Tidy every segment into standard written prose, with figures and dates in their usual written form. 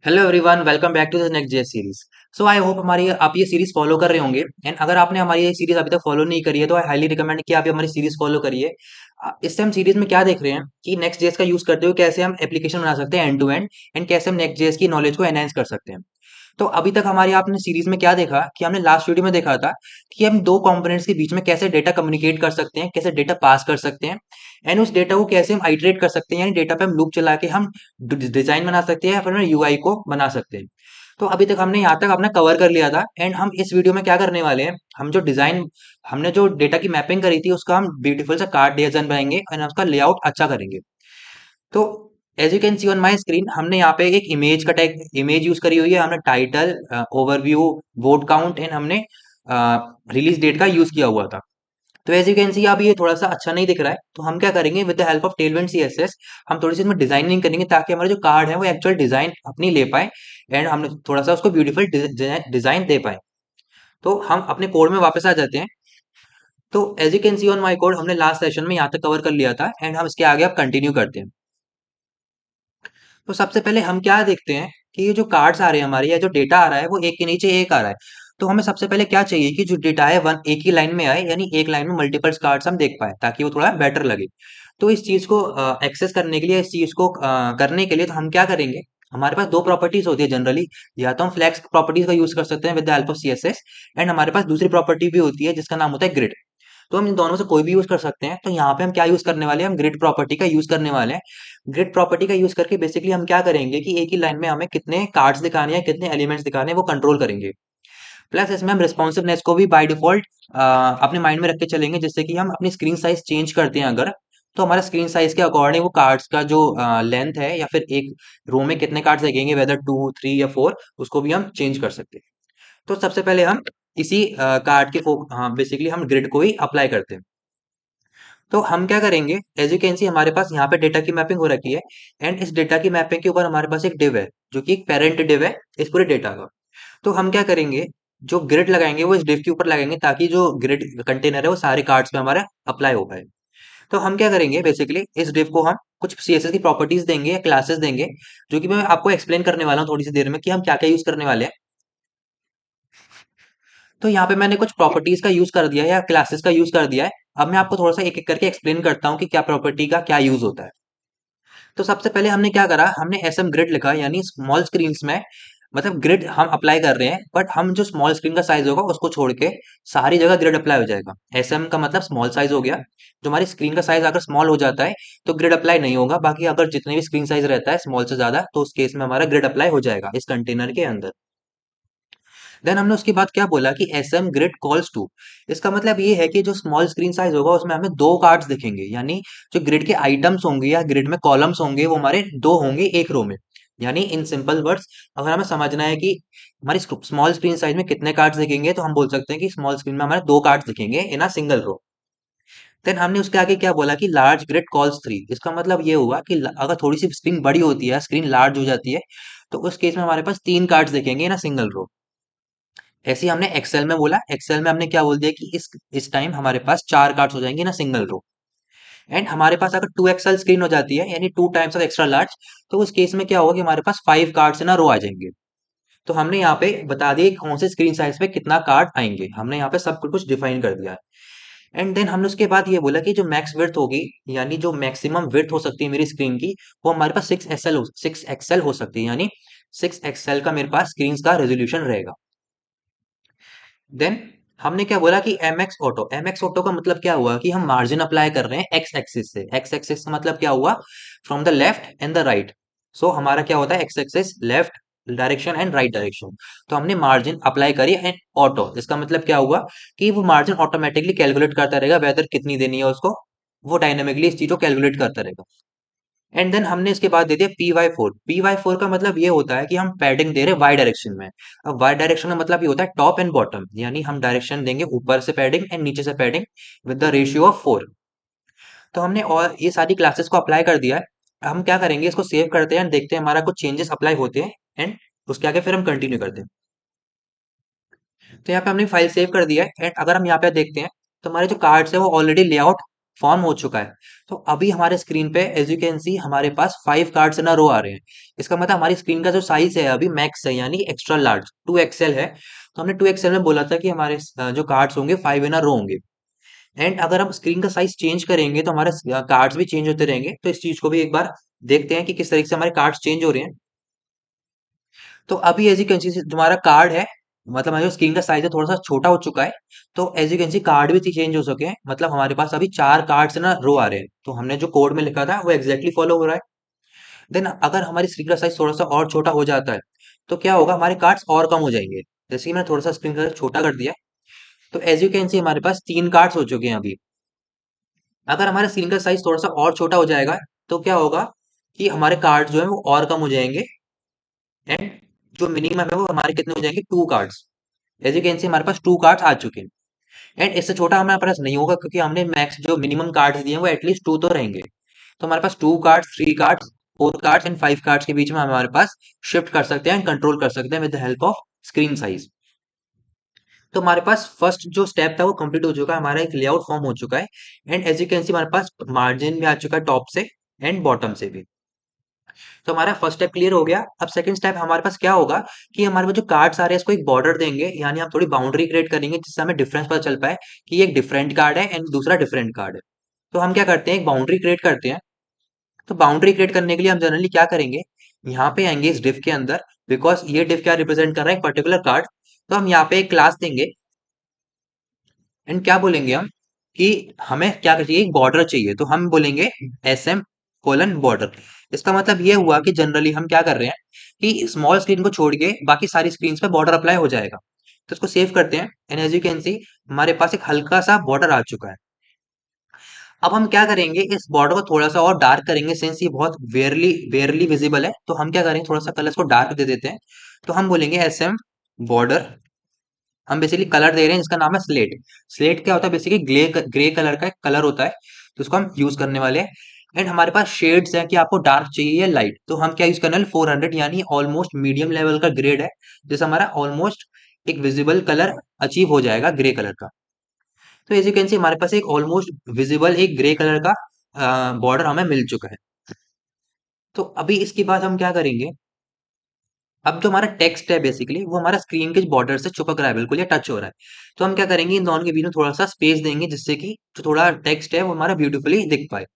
Hello everyone, welcome back to the next J series. So I hope हमारी आप ये series follow कर रहे होंगे। एंड अगर आपने हमारी ये सीरीज अभी तक फॉलो नहीं करी है तो आई हाईली रिकमेंड कि आप ये हमारी सीरीज फॉलो करिए। इससे हम सीरीज में क्या देख रहे हैं कि नेक्स्ट जेएस का यूज करते हुए कैसे हम एप्लीकेशन बना सकते हैं एंड टू एंड, एंड कैसे हम नेक्स्ट जेएस की नॉलेज को एनहेंस कर सकते हैं। तो अभी तक हमारी आपने सीरीज में क्या देखा कि हमने लास्ट वीडियो में देखा था कि हम दो कंपोनेंट्स के बीच में कैसे डेटा कम्युनिकेट कर सकते हैं, कैसे डेटा पास कर सकते हैं, एंड उस डेटा को कैसे हम आइटरेट कर सकते हैं, यानी डेटा पे हम लूप चला के हम डिजाइन बना सकते हैं या फिर यूआई को बना सकते हैं। तो अभी तक हमने यहाँ तक अपना कवर कर लिया था। एंड हम इस वीडियो में क्या करने वाले हैं, हम जो डिजाइन हमने जो डेटा की मैपिंग करी थी उसका हम ब्यूटीफुल सा कार्ड डिजाइन बनाएंगे और उसका लेआउट अच्छा करेंगे। तो as you can see on my screen, हमने यहाँ पे एक इमेज का टैग इमेज यूज करी हुई है। हमने title, overview, vote count and हमने रिलीज डेट का यूज किया हुआ था। तो एज यू कैन सी अब ये थोड़ा सा अच्छा नहीं दिख रहा है, तो हम क्या करेंगे, with the help of Tailwind CSS हम थोड़ी सी इसमें डिजाइनिंग करेंगे ताकि हमारे जो कार्ड है वो एक्चुअल डिजाइन अपनी ले पाए एंड हम थोड़ा सा उसको ब्यूटीफुल डिजाइन दे पाए। तो हम अपने कोड में वापस आ जाते हैं। तो as you can see on my code, हमने लास्ट सेशन में यहाँ तक कवर कर लिया था एंड हम इसके आगे अब कंटिन्यू करते हैं। तो सबसे पहले हम क्या देखते हैं कि ये जो कार्ड्स आ रहे हैं हमारे, या जो डेटा आ रहा है वो एक के नीचे एक आ रहा है। तो हमें सबसे पहले क्या चाहिए कि जो डेटा है वन एक ही लाइन में आए, यानी एक लाइन में मल्टीपल कार्ड्स हम देख पाए ताकि वो थोड़ा बेटर लगे। तो इस चीज को एक्सेस करने के लिए, इस चीज को करने के लिए तो हम क्या करेंगे, हमारे पास दो प्रॉपर्टीज होती है जनरली। या तो हम फ्लेक्स प्रॉपर्टीज का यूज कर सकते हैं with the help of CSS, and हमारे पास दूसरी प्रॉपर्टी भी होती है जिसका नाम होता है ग्रिड। तो हम इन दोनों में से कोई भी यूज कर सकते हैं। तो यहाँ पे हम क्या यूज करने वाले हैं, हम ग्रिड प्रॉपर्टी का यूज करने वाले हैं। ग्रिड प्रॉपर्टी का यूज करके बेसिकली हम क्या करेंगे कि एक ही लाइन में हमें कितने कार्ड्स दिखाने हैं, कितने एलिमेंट्स दिखाने हैं, वो कंट्रोल करेंगे। प्लस इसमें हम रिस्पॉन्सिवनेस को भी बाय डिफॉल्ट अपने माइंड में रख के चलेंगे, जिससे कि हम अपनी स्क्रीन साइज चेंज करते हैं अगर, तो हमारा स्क्रीन साइज के अकॉर्डिंग वो कार्ड्स का जो लेंथ है या फिर एक रो में कितने कार्ड्स लगेंगे, वेदर 2, 3 या 4, उसको भी हम चेंज कर सकते हैं। तो सबसे पहले हम इसी कार्ड के हाँ बेसिकली हम ग्रिड को ही अप्लाई करते हैं। तो हम क्या करेंगे, एज यू कैन सी हमारे पास यहाँ पे डेटा की मैपिंग हो रखी है। एंड इस डेटा की मैपिंग के ऊपर हमारे पास एक डिव है जो कि एक पेरेंट डिव है इस पूरे डेटा का। तो हम क्या करेंगे, जो ग्रिड लगाएंगे वो इस डिव के ऊपर लगाएंगे ताकि जो ग्रिड कंटेनर है वो सारे कार्ड्स पे हमारा अप्लाई हो पाए। तो हम क्या करेंगे, बेसिकली इस डिव को हम कुछ सीएसएस की प्रॉपर्टीज देंगे या क्लासेस देंगे, जो कि मैं आपको एक्सप्लेन करने वाला हूँ थोड़ी सी देर में कि हम क्या क्या यूज करने वाले हैं। तो यहाँ पे मैंने कुछ प्रॉपर्टीज का यूज कर दिया है या क्लासेस का यूज कर दिया है। अब मैं आपको थोड़ा सा एक एक करके एक्सप्लेन करता हूँ कि क्या प्रॉपर्टी का क्या यूज होता है। तो सबसे पहले हमने क्या करा, हमने एसएम ग्रिड लिखा, यानी स्मॉल स्क्रीन में, मतलब ग्रिड हम अप्लाई कर रहे हैं बट हम जो स्मॉल स्क्रीन का साइज होगा उसको छोड़ के सारी जगह ग्रिड अप्लाई हो जाएगा। एसएम का मतलब स्मॉल साइज हो गया। जो हमारी स्क्रीन का साइज अगर स्मॉल हो जाता है तो ग्रिड अप्लाई नहीं होगा, बाकी अगर जितने भी स्क्रीन साइज रहता है स्मॉल से ज्यादा तो उस केस में हमारा ग्रिड अप्लाई हो जाएगा इस कंटेनर के अंदर। देन हमने उसके बाद क्या बोला कि S M grid calls two, इसका मतलब ये है कि जो स्मॉल स्क्रीन साइज होगा उसमें हमें दो कार्ड्स दिखेंगे, यानी जो ग्रिड के आइटम्स होंगे या ग्रिड में कॉलम्स होंगे वो हमारे दो होंगे एक रो में। यानी इन सिंपल वर्ड्स, अगर हमें समझना है कि हमारी स्मॉल स्क्रीन साइज में कितने कार्ड्स दिखेंगे तो हम बोल सकते हैं कि स्मॉल स्क्रीन में हमारे दो कार्ड्स दिखेंगे इन अ सिंगल रो। देन हमने उसके आगे क्या बोला कि लार्ज ग्रिड कॉल्स थ्री, इसका मतलब ये हुआ कि अगर थोड़ी सी स्क्रीन बड़ी होती है, स्क्रीन लार्ज हो जाती है, तो उस केस में हमारे पास तीन कार्ड्स दिखेंगे इन अ सिंगल रो। ऐसे ही हमने एक्सेल में बोला, एक्सेल में हमने क्या बोल दिया कि इस टाइम हमारे पास चार कार्ड्स हो जाएंगे ना सिंगल रो। एंड हमारे पास अगर 2 एक्सएल स्क्रीन हो जाती है, यानी 2 टाइम्स ऑफ एक्स्ट्रा लार्ज, तो उस केस में क्या होगा कि हमारे पास 5 कार्ड्स ना रो आ जाएंगे। तो हमने यहाँ पे बता दिया कि कौन से स्क्रीन साइज पे कितना कार्ड आएंगे, हमने यहाँ पे सब कुछ डिफाइन कर दिया है। एंड देन हमने उसके बाद ये बोला कि जो मैक्स विड्थ होगी, यानी जो मैक्सिमम विड्थ हो सकती है मेरी स्क्रीन की, वो हमारे पास 6 एक्सएल हो सकती है, यानी 6 एक्सएल का मेरे पास स्क्रीन का रेजोल्यूशन रहेगा। देन हमने क्या बोला कि एम एक्स ऑटो का मतलब क्या हुआ कि हम मार्जिन अप्लाई कर रहे हैं एक्स एक्सिस से। एक्स एक्सिस का मतलब क्या हुआ, from the left and the right. So हमारा क्या होता है, X axis left direction and right direction. तो हमने मार्जिन अप्लाई करी एंड ऑटो, इसका मतलब क्या हुआ कि वो मार्जिन ऑटोमेटिकली कैलकुलेट करता रहेगा, वेदर कितनी देनी है उसको, वो डायनेमिकली इस चीज को कैलकुलेट करता रहेगा। एंड देन हमने इसके बाद दे दिया py4। py4 का मतलब ये होता है कि हम पैडिंग दे रहे हैं वाई डायरेक्शन में। अब वाई डायरेक्शन का मतलब ये होता है टॉप एंड बॉटम, यानी हम डायरेक्शन देंगे ऊपर से पैडिंग एंड नीचे से padding with the ratio of 4। तो हमने और ये सारी क्लासेस को अप्लाई कर दिया है। हम क्या करेंगे, इसको सेव करते हैं एंड देखते हैं हमारा कुछ चेंजेस अप्लाई होते हैं, एंड उसके आगे फिर हम कंटिन्यू करते हैं। तो यहाँ पे हमने फाइल सेव कर दिया है एंड अगर हम यहाँ पे देखते हैं तो हमारे जो कार्ड्स है वो ऑलरेडी लेआउट फॉर्म हो चुका है। तो अभी हमारे स्क्रीन पे एज यू कैन सी हमारे पास 5 कार्ड्स इन अ रो आ रहे हैं। इसका मतलब हमारी स्क्रीन का जो साइज है अभी मैक्स है, यानी एक्स्ट्रा लार्ज 2XL है। तो हमने 2XL में बोला था कि हमारे जो कार्ड्स होंगे 5 इन अ रो होंगे। एंड अगर हम स्क्रीन का साइज चेंज करेंगे तो हमारे कार्ड्स भी चेंज होते रहेंगे। तो इस चीज को भी एक बार देखते हैं कि किस तरीके से हमारे कार्ड्स चेंज हो रहे हैं। तो अभी एज यू कैन सी तुम्हारा कार्ड है, मतलब हमारे जो स्क्रीन का साइज है थोड़ा सा छोटा हो चुका है। तो as you can see card भी चेंज हो सके हैं, मतलब हमारे पास अभी 4 कार्ड्स ना रो आ रहे हैं। तो हमने जो कोड में लिखा था वो एग्जैक्टली फॉलो हो रहा है। देन अगर हमारी स्क्रीन का साइज थोड़ा सा और छोटा हो जाता है तो क्या होगा, हमारे कार्ड्स और कम हो जाएंगे। जैसे कि मैंने थोड़ा सा स्क्रीन का साइज छोटा कर दिया, तो एज यू कैन सी हमारे पास 3 कार्ड्स हो चुके हैं अभी। अगर हमारे स्क्रीन का साइज थोड़ा सा और छोटा हो जाएगा तो क्या होगा कि हमारे कार्ड जो है वो और कम हो जाएंगे। एंड जो मिनिमम है वो हमारे कितने हो जाएंगे, 2 cards. As you can see हमारे पास 2 कार्ड्स आ चुके हैं। एंड इससे छोटा हमारे पास नहीं होगा क्योंकि हमने मैक्स जो मिनिमम कार्ड्स दिए हैं वो एटलीस्ट 2 तो रहेंगे। तो हमारे पास 2 cards, 3 cards, 4 cards and 5 cards के बीच में हमारे पास शिफ्ट कर सकते हैं, कंट्रोल कर सकते हैं with the help of screen size. तो हमारे पास फर्स्ट जो स्टेप था वो कंप्लीट हो चुका है, हमारा एक लेआउट फॉर्म हो चुका है। And as you can see हमारे पास मार्जिन भी आ चुका है टॉप से एंड बॉटम से भी। तो हमारा फर्स्ट स्टेप क्लियर हो गया। अब सेकंड स्टेप हमारे पास क्या होगा कि हमारे पास जो कार्ड्स आ रहे हैं इसको एक बॉर्डर देंगे, यानी हम थोड़ी बाउंड्री क्रिएट करेंगे जिससे हमें डिफरेंस पता चल पाए कि ये एक डिफरेंट कार्ड है एंड दूसरा डिफरेंट कार्ड है। तो हम क्या करते हैं, एक बाउंड्री क्रिएट करते हैं। तो बाउंड्री क्रिएट करने के लिए हम जनरली क्या करेंगे, यहाँ पे आएंगे इस डिव के अंदर, बिकॉज ये डिव क्या रिप्रेजेंट कर रहा है, एक पर्टिकुलर कार्ड। तो हम यहाँ पे एक क्लास देंगे एंड क्या बोलेंगे हम कि हमें क्या चाहिए, एक बॉर्डर चाहिए। तो हम बोलेंगे SM:बॉर्डर। इसका मतलब ये हुआ कि जनरली हम क्या कर रहे हैं कि स्मॉल स्क्रीन को छोड़ के बाकी सारी स्क्रीन पे बॉर्डर अप्लाई हो जाएगा। तो इसको सेव करते हैं and as you can see हमारे पास एक हल्का सा बॉर्डर आ चुका है। अब हम क्या करेंगे, इस बॉर्डर को थोड़ा सा और डार्क करेंगे, सिंस ये बहुत वेयरली वेयरली विजिबल है। तो हम क्या करेंगे, थोड़ा सा कलर इसको डार्क दे देते हैं। तो हम बोलेंगे SM:बॉर्डर। हम बेसिकली कलर दे रहे हैं जिसका नाम है स्लेट। स्लेट क्या होता है, बेसिकली ग्रे ग्रे कलर का एक कलर होता है। तो उसको हम यूज करने वाले हैं। एंड हमारे पास शेड्स हैं कि आपको डार्क चाहिए या लाइट। तो हम क्या यूज करने वाले, 400, यानी ऑलमोस्ट मीडियम लेवल का ग्रेड है, जैसे हमारा ऑलमोस्ट एक विजिबल कलर अचीव हो जाएगा ग्रे कलर का। तो एज यू कैन सी हमारे पास एक ऑलमोस्ट विजिबल एक ग्रे कलर का बॉर्डर हमें मिल चुका है। तो अभी इसके बाद हम क्या करेंगे, अब जो हमारा टेक्स्ट है बेसिकली वो हमारा स्क्रीन के बॉर्डर से चिपक रहा है बिल्कुल, या टच हो रहा है। तो हम क्या करेंगे, इन दोनों के बीच में थोड़ा सा स्पेस देंगे जिससे कि जो थोड़ा टेक्स्ट है वो हमारा ब्यूटीफुली दिख पाए।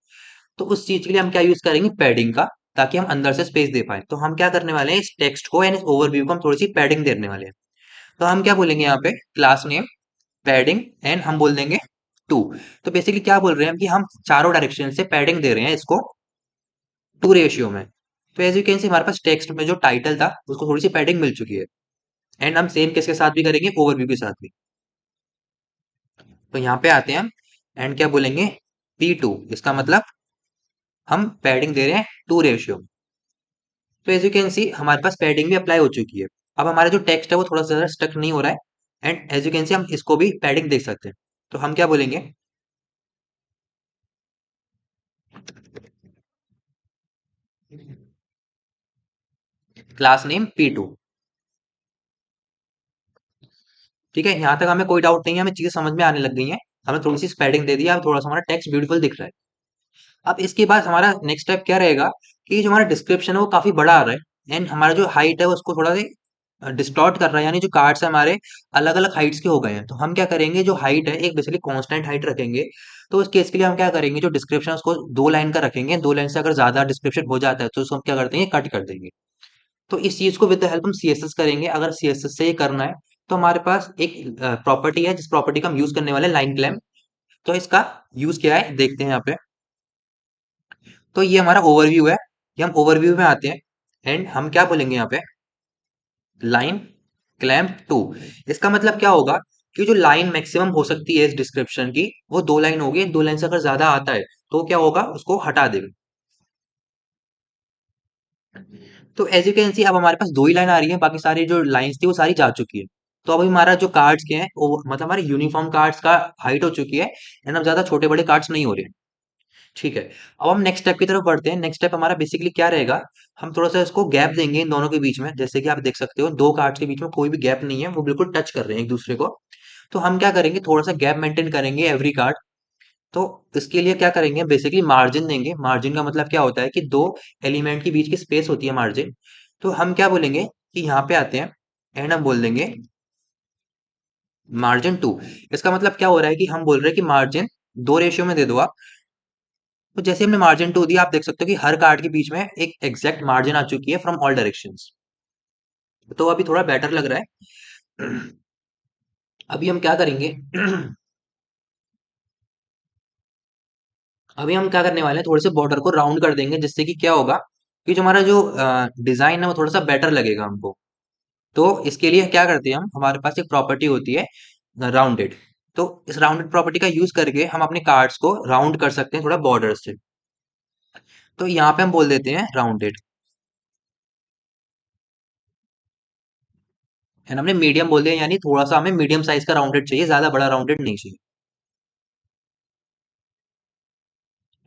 तो उस चीज के लिए हम क्या यूज करेंगे, पैडिंग का, ताकि हम अंदर से स्पेस दे पाए। तो हम क्या करने वाले हैं, इस टेक्स्ट को यानी इस ओवरव्यू को हम थोड़ी सी पैडिंग देने वाले हैं। तो हम क्या बोलेंगे यहाँ पे, क्लास नेम पैडिंग एंड हम बोल देंगे 2। तो बेसिकली क्या बोल रहे हैं कि हम चारों डायरेक्शन से पैडिंग दे रहे हैं इसको 2 रेशियो में। तो एज यू कैन सी हमारे पास टेक्स्ट में जो टाइटल था उसको थोड़ी सी पैडिंग मिल चुकी है। एंड हम सेम किसके साथ भी करेंगे, ओवरव्यू के साथ भी। तो यहाँ पे आते हैं हम एंड क्या बोलेंगे, P2। इसका मतलब हम पैडिंग दे रहे हैं 2 रेशियो। तो एज यू कैन सी हमारे पास पैडिंग भी अप्लाई हो चुकी है। अब हमारा जो टेक्स्ट है वो थोड़ा सा ज्यादा स्टक नहीं हो रहा है। And as you can see हम इसको भी पैडिंग देख सकते हैं। तो हम क्या बोलेंगे, क्लास नेम P2। ठीक है, यहाँ तक हमें कोई डाउट नहीं है, हमें चीजें समझ में आने लग गई हैं। हमें थोड़ी सी पैडिंग दे दी, अब थोड़ा सा हमारा टेक्स्ट ब्यूटीफुल दिख रहा है। अब इसके बाद हमारा नेक्स्ट स्टेप क्या रहेगा कि जो हमारा डिस्क्रिप्शन है वो काफी बड़ा आ रहा है एंड हमारा जो हाइट है उसको थोड़ा सा डिस्टॉर्ट कर रहा है, यानी जो कार्ड्स है हमारे अलग अलग हाइट्स के हो गए हैं। तो हम क्या करेंगे, जो हाइट है एक बेसिकली कांस्टेंट हाइट रखेंगे। तो उस केस के लिए हम क्या करेंगे, जो डिस्क्रिप्शन है उसको 2 लाइन का रखेंगे। 2 लाइन से अगर ज्यादा डिस्क्रिप्शन हो जाता है तो उसको हम क्या करते हैं, कट कर देंगे। तो इस चीज को विद द हेल्प हम CSS करेंगे। अगर CSS से ये करना है तो हमारे पास एक प्रॉपर्टी है जिस प्रॉपर्टी का हम यूज करने वाले लाइन क्लैम्प। तो इसका यूज क्या है देखते हैं यहाँ पे। तो ये हमारा ओवरव्यू है, ये हम ओवरव्यू में आते हैं एंड हम क्या बोलेंगे यहाँ पे, लाइन क्लैम्प 2। इसका मतलब क्या होगा कि जो लाइन मैक्सिमम हो सकती है इस डिस्क्रिप्शन की वो 2 लाइन होगी। 2 लाइन से अगर ज्यादा आता है तो क्या होगा, उसको हटा देगा। तो एज यू कैन सी अब हमारे पास 2 ही लाइन आ रही है, बाकी सारी जो लाइंस थी वो सारी जा चुकी है। तो अब हमारा जो कार्ड्स के हैं वो मतलब हमारे यूनिफॉर्म कार्ड्स का हाइट हो चुकी है एंड अब ज्यादा छोटे बड़े कार्ड्स नहीं हो रहे हैं। ठीक है, अब हम नेक्स्ट स्टेप की तरफ बढ़ते हैं। नेक्स्ट स्टेप हमारा बेसिकली क्या रहेगा, हम थोड़ा सा इसको गैप देंगे इन दोनों के बीच में। जैसे कि आप देख सकते हो 2 कार्ड्स के बीच में कोई भी गैप नहीं है, वो बिल्कुल टच कर रहे हैं एक दूसरे को। तो हम क्या करेंगे, थोड़ा सा गैप मेंटेन करेंगे एवरी कार्ड। तो इसके लिए क्या करेंगे, बेसिकली मार्जिन देंगे। मार्जिन का मतलब क्या होता है कि दो एलिमेंट के बीच की स्पेस होती है मार्जिन। तो हम क्या बोलेंगे कि यहाँ पे आते हैं एंड हम बोल देंगे मार्जिन 2। इसका मतलब क्या हो रहा है कि हम बोल रहे हैं कि मार्जिन 2 रेशियो में दे दो आप। तो जैसे हमने मार्जिन 2 दिया, आप देख सकते हो कि हर कार्ड के बीच में एक एग्जैक्ट मार्जिन आ चुकी है फ्रॉम ऑल डायरेक्शंस। तो अभी थोड़ा बेटर लग रहा है। अभी हम क्या करेंगे, अभी हम क्या करने वाले हैं, थोड़े से बॉर्डर को राउंड कर देंगे, जिससे कि क्या होगा कि जो हमारा जो डिजाइन है वो थोड़ा सा बेटर लगेगा हमको। तो इसके लिए क्या करते हैं हम, हमारे पास एक प्रॉपर्टी होती है राउंडेड। तो इस राउंडेड प्रॉपर्टी का यूज करके हम अपने कार्ड्स को राउंड कर सकते हैं थोड़ा बॉर्डर से। तो यहाँ पे हम बोल देते हैं राउंडेड, एंड हमने मीडियम बोल दिया, यानी थोड़ा सा हमें मीडियम साइज का राउंडेड चाहिए, ज्यादा बड़ा राउंडेड नहीं चाहिए।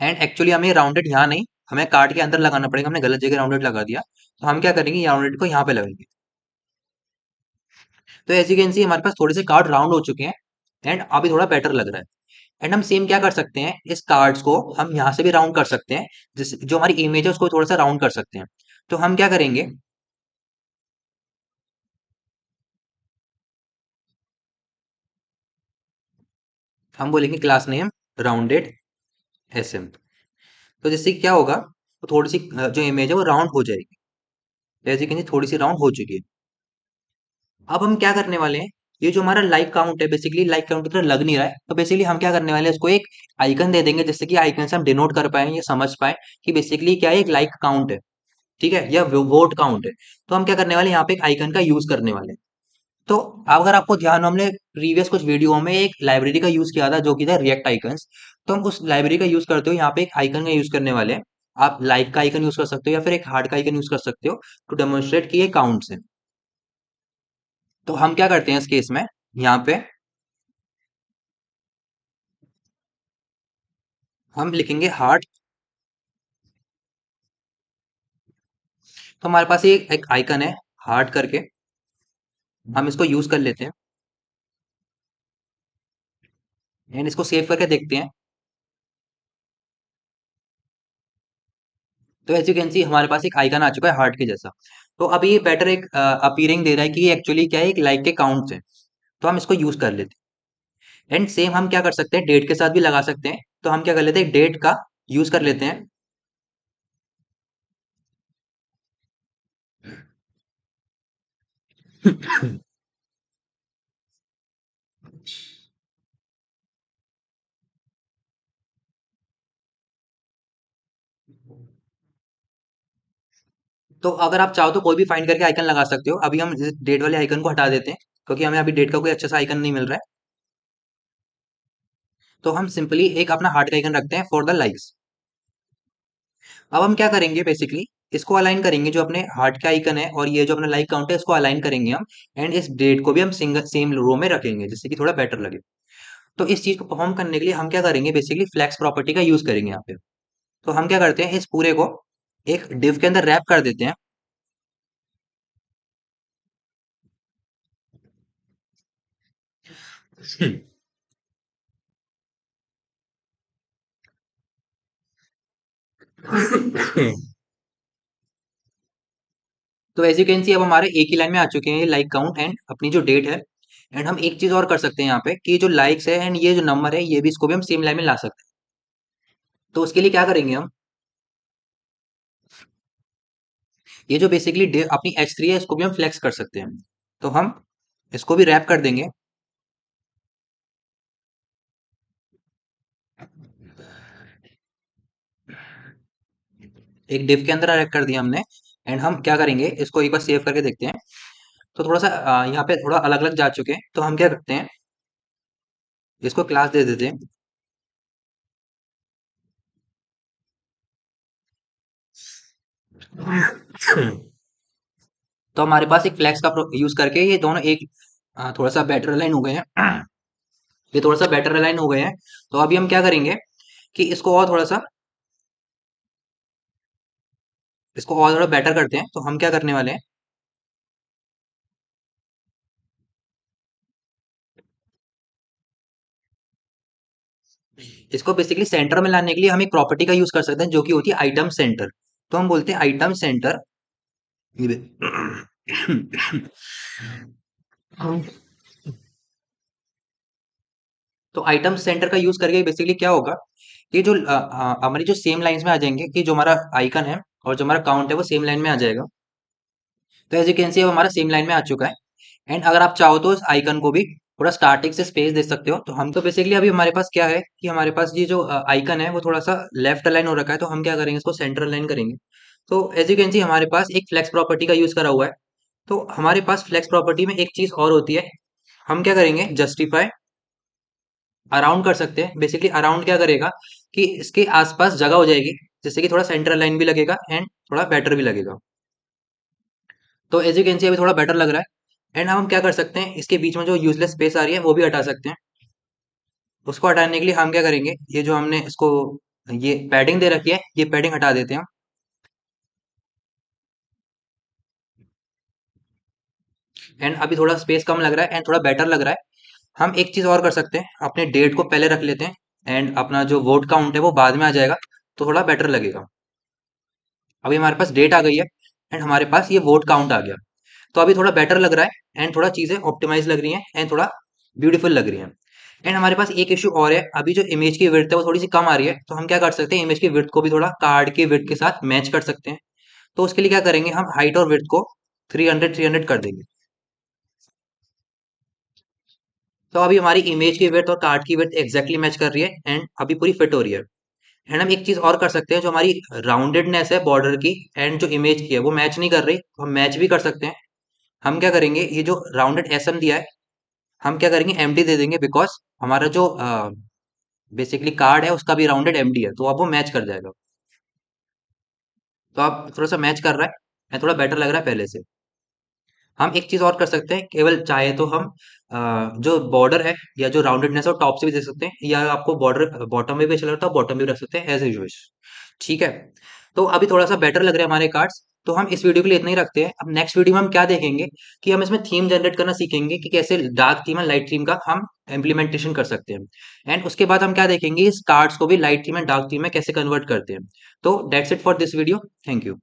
एंड एक्चुअली हमें राउंडेड यहाँ नहीं, हमें कार्ड के अंदर लगाना पड़ेगा, हमने गलत जगह राउंडेड लगा दिया। तो हम क्या करेंगे, राउंडेड को यहाँ पे लगाएंगे। तो एज यू कैन सी हमारे पास थोड़े से कार्ड राउंड हो चुके हैं, एंड अभी थोड़ा बेटर लग रहा है। एंड हम सेम क्या कर सकते हैं, इस कार्ड्स को हम यहाँ से भी राउंड कर सकते हैं, जिस जो हमारी इमेज है उसको थोड़ा सा राउंड कर सकते हैं। तो हम क्या करेंगे, हम बोलेंगे क्लास नेम राउंडेड एसएम। तो जिससे क्या होगा, तो थोड़ी सी जो इमेज है वो राउंड हो जाएगी। जैसे कि थोड़ी सी राउंड हो चुकी है। अब हम क्या करने वाले हैं, ये जो हमारा लाइक काउंट है, बेसिकली लाइक काउंट की तरह लग नहीं रहा है, तो बेसिकली हम क्या करने वाले हैं, इसको एक आइकन दे देंगे, जिससे कि आइकन से हम डिनोट कर पाए या समझ पाए कि बेसिकली क्या है, एक लाइक काउंट है, ठीक है, या वोट काउंट है। तो हम क्या करने वाले हैं, यहाँ पे एक आइकन का यूज करने वाले हैं। तो अगर आपको ध्यान हो, हमने प्रीवियस कुछ वीडियो में एक लाइब्रेरी का यूज किया था जो कि था रिएक्ट आइकन्स। तो हम उस लाइब्रेरी का यूज करते हो, यहाँ पे एक आइकन का यूज करने वाले हैं। आप लाइक का आइकन यूज कर सकते हो या फिर एक हार्ट का आइकन यूज कर सकते हो टू डेमोन्स्ट्रेट कि ये काउंट्स है। तो हम क्या करते हैं इस केस में, यहाँ पे हम लिखेंगे हार्ट। तो हमारे पास ये एक आइकन है हार्ट करके, हम इसको यूज कर लेते हैं एंड इसको सेव करके देखते हैं। तो एज यू कैन सी हमारे पास एक आइकन आ चुका है हार्ट के जैसा। तो अभी ये बेटर एक अपीयरिंग दे रहा है कि ये एक्चुअली क्या है, एक लाइक के काउंट्स है। तो हम इसको यूज कर लेते हैं। एंड सेम हम क्या कर सकते हैं, डेट के साथ भी लगा सकते हैं। तो हम क्या कर लेते हैं, डेट का यूज कर लेते हैं। तो अगर आप चाहो तो कोई भी फाइंड करके आइकन लगा सकते हो। अभी हम डेट वाले आइकन को हटा देते हैं, क्योंकि हमें अभी डेट का कोई अच्छा सा आइकन नहीं मिल रहा है। तो हम सिंपली एक अपना हार्ट का आइकन रखते हैं फॉर द लाइक्स। अब हम क्या करेंगे, बेसिकली इसको अलाइन करेंगे, जो अपने हार्ट का आइकन है और ये जो अपना लाइक काउंट है, इसको अलाइन करेंगे हम। एंड इस डेट को भी हम सिंगल सेम रो में रखेंगे, जिससे कि थोड़ा बेटर लगे। तो इस चीज को परफॉर्म करने के लिए हम क्या करेंगे, बेसिकली फ्लैक्स प्रॉपर्टी का यूज करेंगे यहाँ पे। तो हम क्या करते हैं, इस पूरे को एक डिव के अंदर रैप कर देते हैं। तो एज यू कैन सी अब हमारे एक ही लाइन में आ चुके हैं ये लाइक काउंट एंड अपनी जो डेट है। एंड हम एक चीज और कर सकते हैं यहाँ पे, कि जो लाइक्स है एंड ये जो नंबर है, ये भी इसको भी हम सेम लाइन में ला सकते हैं। तो उसके लिए क्या करेंगे हम, ये जो बेसिकली अपनी H3 है, इसको भी हम फ्लेक्स कर सकते हैं। तो हम इसको भी रैप कर देंगे, एक डिव के अंदर रैप कर दिया हमने। एंड हम क्या करेंगे, इसको एक बार सेव करके देखते हैं। तो थोड़ा सा यहाँ पे थोड़ा अलग अलग जा चुके हैं, तो हम क्या करते हैं, इसको क्लास दे देते हैं। तो हमारे पास एक फ्लेक्स का यूज करके ये दोनों एक थोड़ा सा बेटर अलाइन हो गए हैं। ये थोड़ा सा बेटर अलाइन हो गए हैं। तो अभी हम क्या करेंगे कि इसको और थोड़ा बेटर करते हैं। तो हम क्या करने वाले हैं, इसको बेसिकली सेंटर में लाने के लिए हम एक प्रॉपर्टी का यूज कर सकते हैं जो कि होती है आइटम सेंटर। तो हम बोलते हैं आइटम सेंटर। तो आइटम सेंटर का यूज करके बेसिकली क्या होगा कि जो हमारी जो सेम लाइंस में आ जाएंगे कि जो हमारा आइकन है और जो हमारा काउंट है वो सेम लाइन में आ जाएगा। तो एज यू कैन सी अब हमारा सेम लाइन में आ चुका है। एंड अगर आप चाहो तो इस आइकन को भी थोड़ा स्टार्टिंग से स्पेस दे सकते हो। तो हम तो बेसिकली अभी हमारे पास क्या है कि हमारे पास ये जो आइकन है वो थोड़ा सा लेफ्ट अलाइन हो रखा है, तो हम क्या करेंगे इसको सेंटर अलाइन करेंगे। तो एज यू कैन सी हमारे पास एक फ्लेक्स प्रॉपर्टी का यूज करा हुआ है। तो हमारे पास फ्लेक्स प्रॉपर्टी में एक चीज और होती है, हम क्या करेंगे जस्टिफाई अराउंड कर सकते हैं। बेसिकली अराउंड क्या करेगा कि इसके आसपास जगह हो जाएगी, जैसे कि थोड़ा सेंटर लाइन भी लगेगा एंड थोड़ा बेटर भी लगेगा। तो एज यू कैन सी अभी थोड़ा बेटर लग रहा है। एंड हम क्या कर सकते हैं, इसके बीच में जो यूजलेस स्पेस आ रही है वो भी हटा सकते हैं। उसको हटाने के लिए हम क्या करेंगे, ये जो हमने इसको ये पैडिंग दे रखी है ये पैडिंग हटा देते हैं। एंड अभी थोड़ा स्पेस कम लग रहा है एंड थोड़ा बेटर लग रहा है। हम एक चीज और कर सकते हैं, अपने डेट को पहले रख लेते हैं एंड अपना जो वोट काउंट है वो बाद में आ जाएगा, तो थोड़ा बेटर लगेगा। अभी हमारे पास डेट आ गई है एंड हमारे पास ये वोट काउंट आ गया, तो अभी थोड़ा बेटर लग रहा है एंड थोड़ा चीजें ऑप्टिमाइज लग रही हैं एंड थोड़ा ब्यूटीफुल लग रही हैं। एंड हमारे पास एक इशू और है, अभी जो इमेज की विड्थ है वो थोड़ी सी कम आ रही है, तो हम क्या कर सकते हैं इमेज की विड्थ को भी थोड़ा कार्ड की विड्थ के साथ मैच कर सकते हैं। तो उसके लिए क्या करेंगे, हम हाइट और विड्थ को 300 कर देंगे। तो अभी हमारी इमेज की विड्थ और कार्ड की विड्थ एग्जैक्टली मैच कर रही है एंड अभी पूरी फिट हो रही है। एंड हम एक चीज और कर सकते हैं, जो हमारी राउंडेडनेस है बॉर्डर की एंड जो इमेज की है वो मैच नहीं कर रही, तो हम मैच भी कर सकते हैं। हम क्या करेंगे, ये जो राउंडेड एसएम दिया है हम क्या करेंगे एमडी दे देंगे, बिकॉज हमारा जो बेसिकली कार्ड है उसका भी राउंडेड एमडी है, तो अब वो मैच कर जाएगा। तो अब थोड़ा सा मैच कर रहा है एंड थोड़ा बेटर लग रहा है पहले से। हम एक चीज और कर सकते हैं, केवल चाहे तो हम जो बॉर्डर है या जो राउंडेडनेस है टॉप से भी दे सकते हैं, या आपको बॉर्डर बॉटम में भी अच्छा लगता है बॉटम में भी रख सकते हैं एज यू विश। ठीक है। तो अभी थोड़ा सा बेटर लग रहे हैं हमारे कार्ड्स। तो हम इस वीडियो के लिए इतना ही रखते हैं। अब नेक्स्ट वीडियो में हम क्या देखेंगे कि हम इसमें थीम जनरेट करना सीखेंगे कि कैसे डार्क थीम और लाइट थीम का हम इम्प्लीमेंटेशन कर सकते हैं। एंड उसके बाद हम क्या देखेंगे, इस कार्ड्स को भी light theme and dark theme में कैसे कन्वर्ट करते हैं। तो that's it for this video. Thank you.